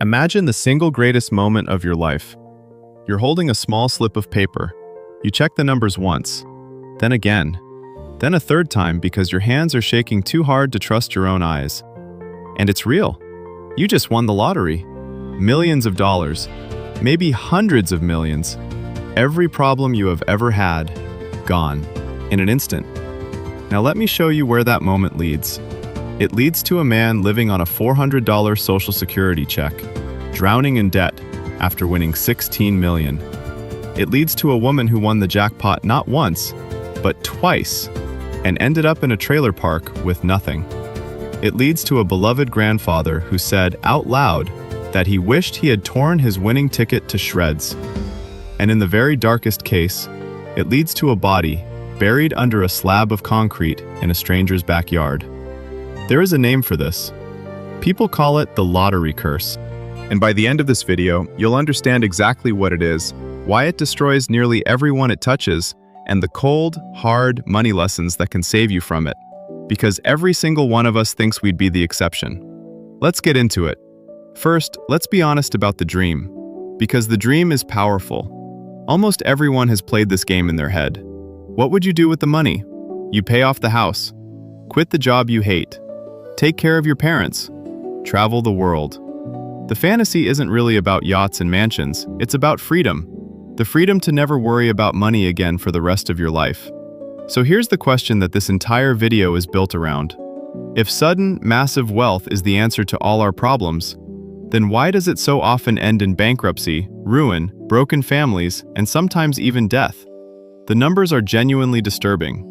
Imagine the single greatest moment of your life. You're holding a small slip of paper. You check the numbers once, then again, then a third time because your hands are shaking too hard to trust your own eyes. And it's real. You just won the lottery. Millions of dollars, maybe hundreds of millions. Every problem you have ever had, gone, in an instant. Now let me show you where that moment leads. It leads to a man living on a $400 Social Security check, drowning in debt after winning $16 million. It leads to a woman who won the jackpot not once, but twice, and ended up in a trailer park with nothing. It leads to a beloved grandfather who said out loud that he wished he had torn his winning ticket to shreds. And in the very darkest case, it leads to a body buried under a slab of concrete in a stranger's backyard. There is a name for this. People call it the lottery curse. And by the end of this video, you'll understand exactly what it is, why it destroys nearly everyone it touches, and the cold, hard money lessons that can save you from it. Because every single one of us thinks we'd be the exception. Let's get into it. First, let's be honest about the dream. Because the dream is powerful. Almost everyone has played this game in their head. What would you do with the money? You pay off the house. Quit the job you hate. Take care of your parents. Travel the world. The fantasy isn't really about yachts and mansions, it's about freedom. The freedom to never worry about money again for the rest of your life. So here's the question that this entire video is built around. If sudden, massive wealth is the answer to all our problems, then why does it so often end in bankruptcy, ruin, broken families, and sometimes even death? The numbers are genuinely disturbing.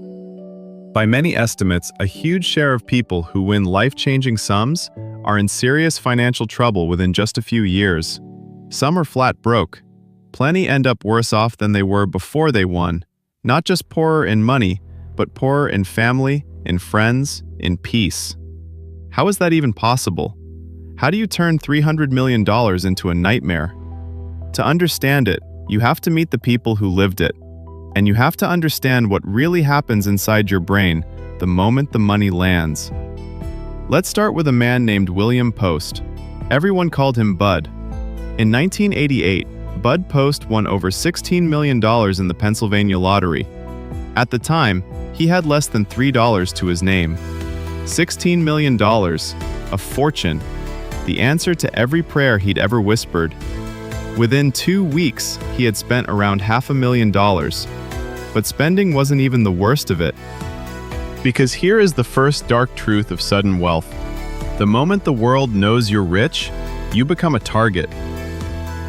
By many estimates, a huge share of people who win life-changing sums are in serious financial trouble within just a few years. Some are flat broke. Plenty end up worse off than they were before they won. Not just poorer in money, but poorer in family, in friends, in peace. How is that even possible? How do you turn $300 million into a nightmare? To understand it, you have to meet the people who lived it. And you have to understand what really happens inside your brain the moment the money lands. Let's start with a man named William Post. Everyone called him Bud. In 1988, Bud Post won over $16 million in the Pennsylvania lottery. At the time, he had less than $3 to his name. $16 million, a fortune, the answer to every prayer he'd ever whispered. Within 2 weeks, he had spent around $500,000. But spending wasn't even the worst of it. Because here is the first dark truth of sudden wealth. The moment the world knows you're rich, you become a target.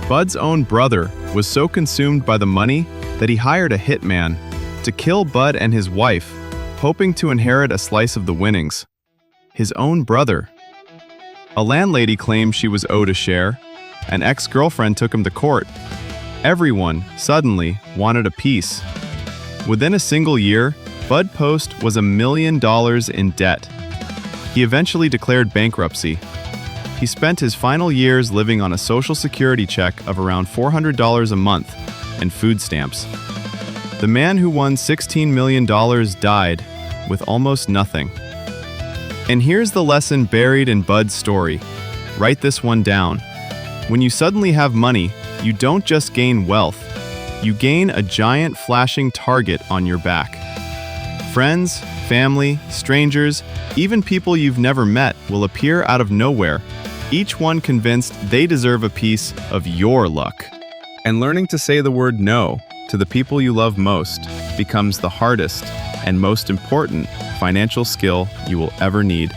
Bud's own brother was so consumed by the money that he hired a hitman to kill Bud and his wife, hoping to inherit a slice of the winnings. His own brother. A landlady claimed she was owed a share. An ex-girlfriend took him to court. Everyone, suddenly, wanted a piece. Within a single year, Bud Post was $1 million in debt. He eventually declared bankruptcy. He spent his final years living on a Social Security check of around $400 a month and food stamps. The man who won $16 million died with almost nothing. And here's the lesson buried in Bud's story. Write this one down. When you suddenly have money, you don't just gain wealth. You gain a giant flashing target on your back. Friends, family, strangers, even people you've never met will appear out of nowhere, each one convinced they deserve a piece of your luck. And learning to say the word no to the people you love most becomes the hardest and most important financial skill you will ever need.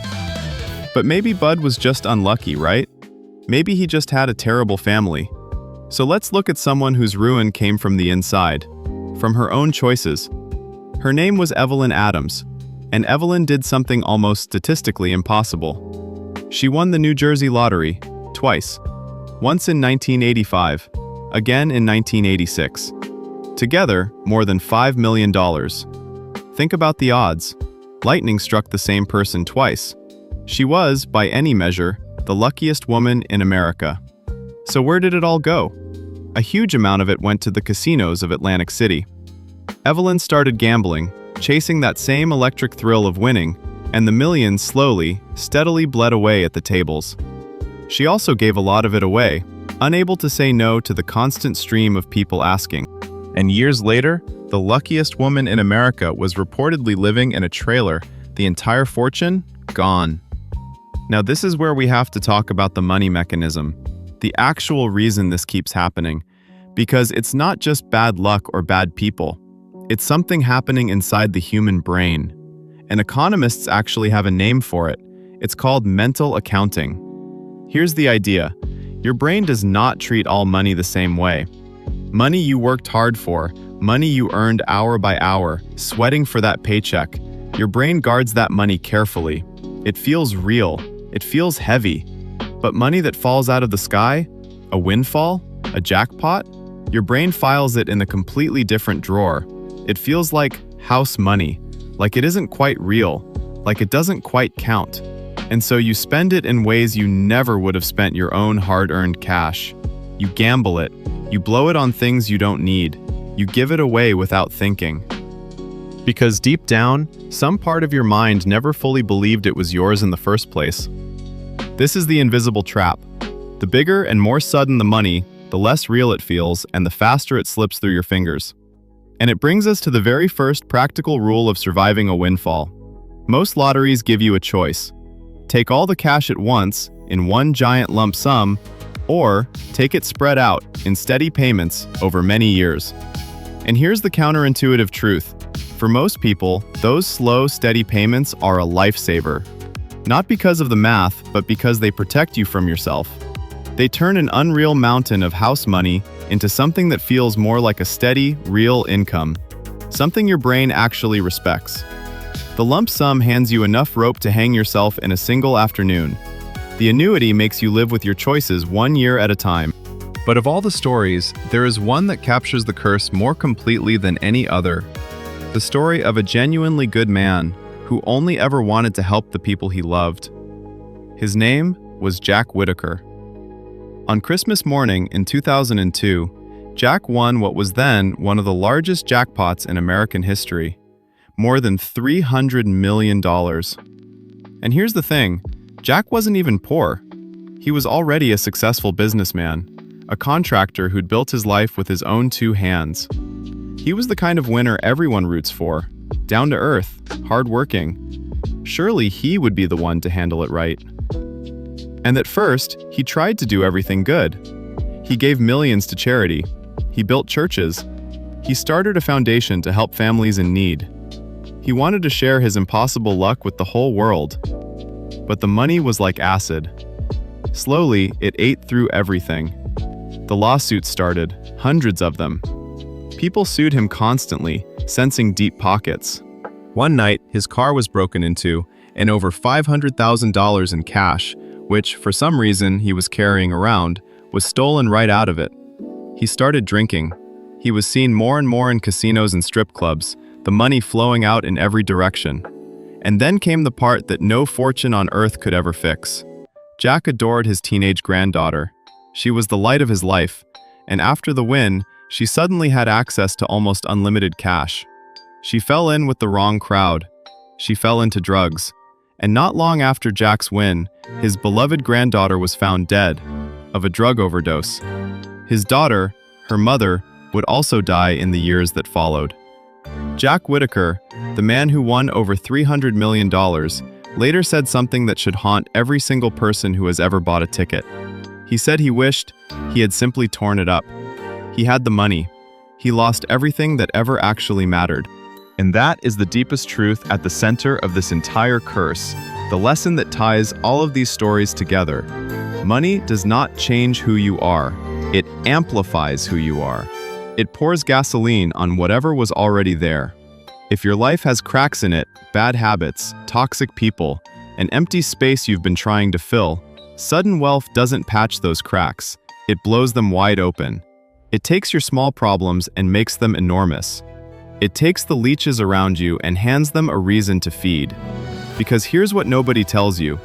But maybe Bud was just unlucky, right? Maybe he just had a terrible family. So let's look at someone whose ruin came from the inside, from her own choices. Her name was Evelyn Adams, and Evelyn did something almost statistically impossible. She won the New Jersey lottery, twice. Once in 1985, again in 1986. Together, more than $5 million. Think about the odds. Lightning struck the same person twice. She was, by any measure, the luckiest woman in America. So where did it all go? A huge amount of it went to the casinos of Atlantic City. Evelyn started gambling, chasing that same electric thrill of winning, and the millions slowly, steadily bled away at the tables. She also gave a lot of it away, unable to say no to the constant stream of people asking. And years later, the luckiest woman in America was reportedly living in a trailer, the entire fortune gone. Now this is where we have to talk about the money mechanism, the actual reason this keeps happening, because it's not just bad luck or bad people. It's something happening inside the human brain. And economists actually have a name for it. It's called mental accounting. Here's the idea. Your brain does not treat all money the same way. Money you worked hard for, money you earned hour by hour, sweating for that paycheck. Your brain guards that money carefully. It feels real. It feels heavy. But money that falls out of the sky, a windfall, a jackpot, your brain files it in a completely different drawer. It feels like house money, like it isn't quite real, like it doesn't quite count. And so you spend it in ways you never would have spent your own hard-earned cash. You gamble it. You blow it on things you don't need. You give it away without thinking. Because deep down, some part of your mind never fully believed it was yours in the first place. This is the invisible trap. The bigger and more sudden the money, the less real it feels, and the faster it slips through your fingers. And it brings us to the very first practical rule of surviving a windfall. Most lotteries give you a choice. Take all the cash at once, in one giant lump sum, or take it spread out, in steady payments, over many years. And here's the counterintuitive truth. For most people, those slow, steady payments are a lifesaver. Not because of the math, but because they protect you from yourself. They turn an unreal mountain of house money into something that feels more like a steady, real income, something your brain actually respects. The lump sum hands you enough rope to hang yourself in a single afternoon. The annuity makes you live with your choices 1 year at a time. But of all the stories, there is one that captures the curse more completely than any other. The story of a genuinely good man who only ever wanted to help the people he loved. His name was Jack Whittaker. On Christmas morning in 2002, Jack won what was then one of the largest jackpots in American history, more than $300 million. And here's the thing, Jack wasn't even poor. He was already a successful businessman, a contractor who'd built his life with his own 2 hands. He was the kind of winner everyone roots for, down to earth, hardworking. Surely he would be the one to handle it right. And at first, he tried to do everything good. He gave millions to charity. He built churches. He started a foundation to help families in need. He wanted to share his impossible luck with the whole world. But the money was like acid. Slowly, it ate through everything. The lawsuits started, hundreds of them. People sued him constantly, sensing deep pockets. One night, his car was broken into, and over $500,000 in cash, which, for some reason he was carrying around, was stolen right out of it. He started drinking. He was seen more and more in casinos and strip clubs, the money flowing out in every direction. And then came the part that no fortune on earth could ever fix. Jack adored his teenage granddaughter. She was the light of his life, and after the win, she suddenly had access to almost unlimited cash. She fell in with the wrong crowd. She fell into drugs. And not long after Jack's win, his beloved granddaughter was found dead of a drug overdose. His daughter, her mother, would also die in the years that followed. Jack Whittaker, the man who won over $300 million, later said something that should haunt every single person who has ever bought a ticket. He said he wished he had simply torn it up. He had the money. He lost everything that ever actually mattered. And that is the deepest truth at the center of this entire curse, the lesson that ties all of these stories together. Money does not change who you are. It amplifies who you are. It pours gasoline on whatever was already there. If your life has cracks in it, bad habits, toxic people, an empty space you've been trying to fill, sudden wealth doesn't patch those cracks. It blows them wide open. It takes your small problems and makes them enormous. It takes the leeches around you and hands them a reason to feed. Because here's what nobody tells you.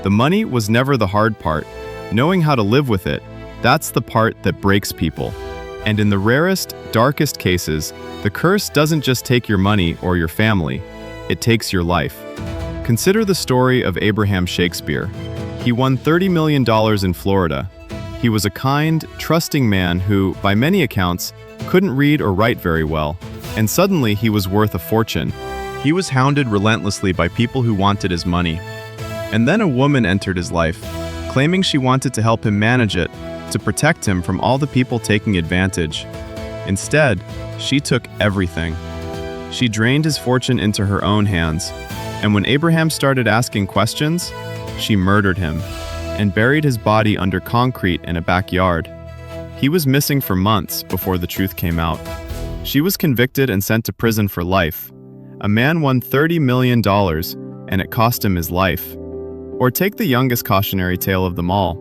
The money was never the hard part. Knowing how to live with it, that's the part that breaks people. And in the rarest, darkest cases, the curse doesn't just take your money or your family, it takes your life. Consider the story of Abraham Shakespeare. He won $30 million in Florida. He was a kind, trusting man who, by many accounts, couldn't read or write very well, and suddenly he was worth a fortune. He was hounded relentlessly by people who wanted his money. And then a woman entered his life, claiming she wanted to help him manage it, to protect him from all the people taking advantage. Instead, she took everything. She drained his fortune into her own hands, and when Abraham started asking questions, she murdered him and buried his body under concrete in a backyard. He was missing for months before the truth came out. She was convicted and sent to prison for life. A man won $30 million, and it cost him his life. Or take the youngest cautionary tale of them all.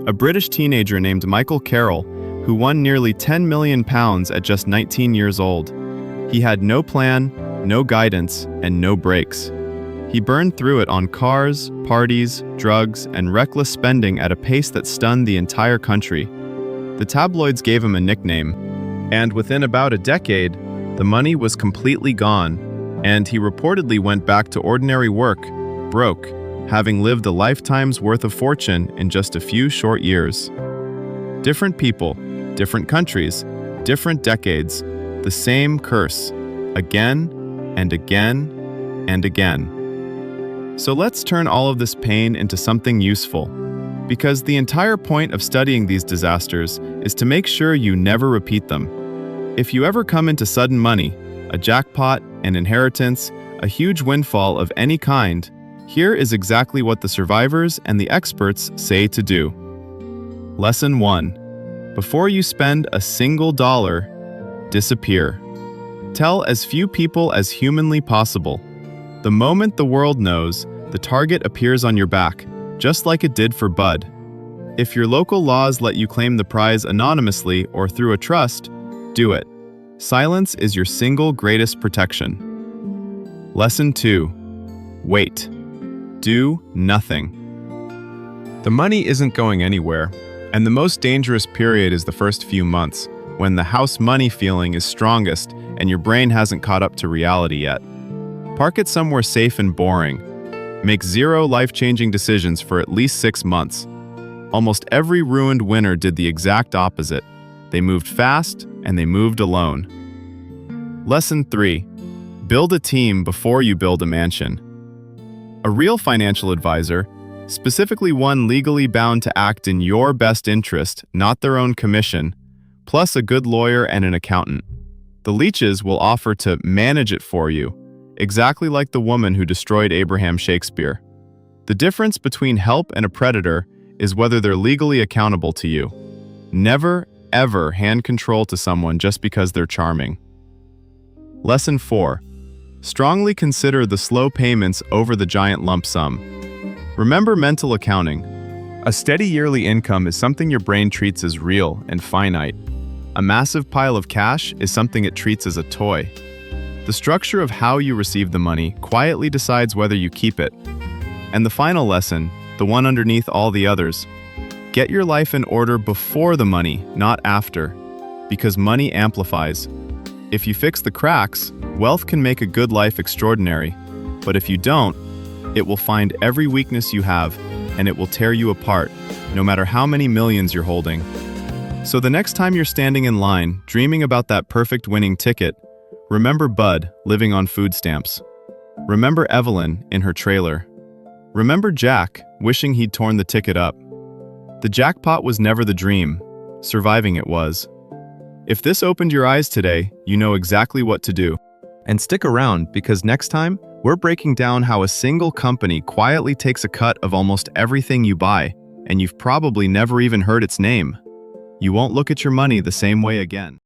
A British teenager named Michael Carroll, who won nearly £10 million at just 19 years old. He had no plan, no guidance, and no brakes. He burned through it on cars, parties, drugs, and reckless spending at a pace that stunned the entire country. The tabloids gave him a nickname, and within about a decade, the money was completely gone, and he reportedly went back to ordinary work, broke, having lived a lifetime's worth of fortune in just a few short years. Different people, different countries, different decades, the same curse, again and again and again. So let's turn all of this pain into something useful, because the entire point of studying these disasters is to make sure you never repeat them. If you ever come into sudden money, a jackpot, an inheritance, a huge windfall of any kind, here is exactly what the survivors and the experts say to do. Lesson 1. Before you spend a single dollar, disappear. Tell as few people as humanly possible. The moment the world knows, the target appears on your back, just like it did for Bud. If your local laws let you claim the prize anonymously or through a trust, do it. Silence is your single greatest protection. Lesson 2. Wait. Do nothing. The money isn't going anywhere, and the most dangerous period is the first few months, when the house money feeling is strongest and your brain hasn't caught up to reality yet. Park it somewhere safe and boring. Make 0 life-changing decisions for at least 6 months. Almost every ruined winner did the exact opposite. They moved fast and they moved alone. Lesson 3. Build a team before you build a mansion. A real financial advisor, specifically one legally bound to act in your best interest, not their own commission, plus a good lawyer and an accountant. The Leeches will offer to manage it for you, exactly like the woman who destroyed Abraham Shakespeare. The difference between help and a predator is whether they're legally accountable to you. Never, ever hand control to someone just because they're charming. Lesson 4. Strongly consider the slow payments over the giant lump sum. Remember mental accounting. A steady yearly income is something your brain treats as real and finite. A massive pile of cash is something it treats as a toy. The structure of how you receive the money quietly decides whether you keep it. And the final lesson, the one underneath all the others, get your life in order before the money, not after, because money amplifies. If you fix the cracks, wealth can make a good life extraordinary, but if you don't, it will find every weakness you have, and it will tear you apart, no matter how many millions you're holding. So the next time you're standing in line, dreaming about that perfect winning ticket, remember Bud living on food stamps. Remember Evelyn in her trailer. Remember Jack wishing he'd torn the ticket up. The jackpot was never the dream. Surviving it was. If this opened your eyes today, you know exactly what to do. And stick around, because next time, we're breaking down how a single company quietly takes a cut of almost everything you buy, and you've probably never even heard its name. You won't look at your money the same way again.